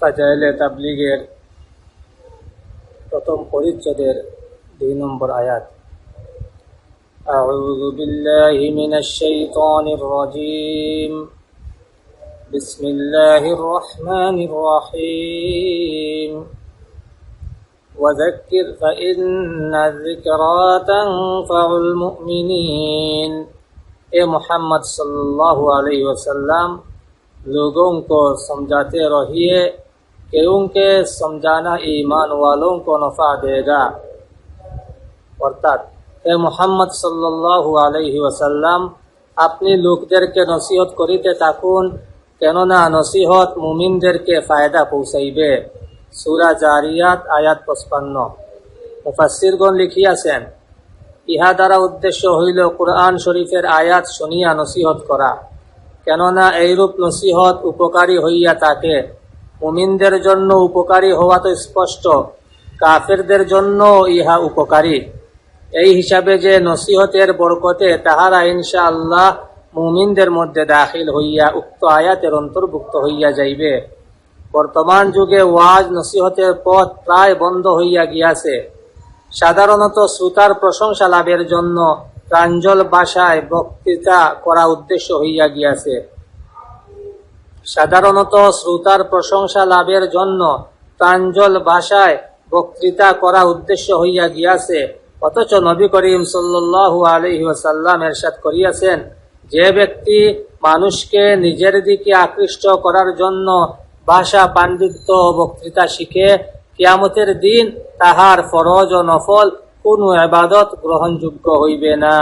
ফাজাইলে তাবলীগের প্রথম পরিচ্ছেদের 2 নম্বর আয়াত। আউযু বিল্লাহি মিনাশ শাইতানির রাজীম। বিসমিল্লাহির রহমানির রহিম। ওয়াযাক্কির ফাইন্নায যিকরা তানফাউল মুমিনিন। ए मोहम्मद सल्लल्लाहु अलैहि वसल्लम, लोगों को समझाते रहिए क्योंकि समझाना ईमान वालों को नफा देगा। অর্থাৎ এ মুহাম্মদ সাল্লাল্লাহু আলাইহি ওয়াসাল্লাম, আপনি লোকদেরকে নসিহত করিতে থাকুন, কেননা নসিহত মুমিনদেরকে ফায়দা পৌঁছাইবে। সূরা জারিয়াত আয়াত 55। মুফাসসিরগণ লিখিয়াছেন, ইহা দ্বারা উদ্দেশ্য হইল কুরআন শরীফের আয়াত শুনিয়া নসিহত করা, কেননা এইরূপ নসিহত উপকারী হইয়া থাকে। মুমিনদের জন্য উপকারী হওয়া তো স্পষ্ট, কাফেরদের জন্য ইহা উপকারী। এই হিসাবে যে নসিহতের বরকতে তাহারা ইনশাআল্লাহ মুমিনদের মধ্যে দাখিল হইয়া উক্ত আয়াতের অন্তর্ভুক্ত হইয়া যাইবে। বর্তমান যুগে ওয়াজ নসিহতের পথ প্রায় বন্ধ হইয়া গিয়াছে। সাধারণত শ্রোতার প্রশংসা লাভের জন্য প্রাঞ্জল ভাষায় বক্তৃতা করা উদ্দেশ্য হইয়া গিয়াছে। সাধারণত শ্রোতার প্রশংসা লাভের জন্য প্রাঞ্জল ভাষায় বক্তৃতা করা উদ্দেশ্য হইয়া গিয়াছে। অথচ নবী করিম সাল্লাল্লাহু আলাইহি ওয়াসাল্লাম ইরশাদ করিয়াছেন, যে ব্যক্তি মানুষকে নিজের দিকে আকৃষ্ট করার জন্য ভাষা পাণ্ডিত্য বক্তৃতা শিখে, কিয়ামতের দিন তাহার ফরজ ও নফল কোন ইবাদত গ্রহণযোগ্য হইবে না।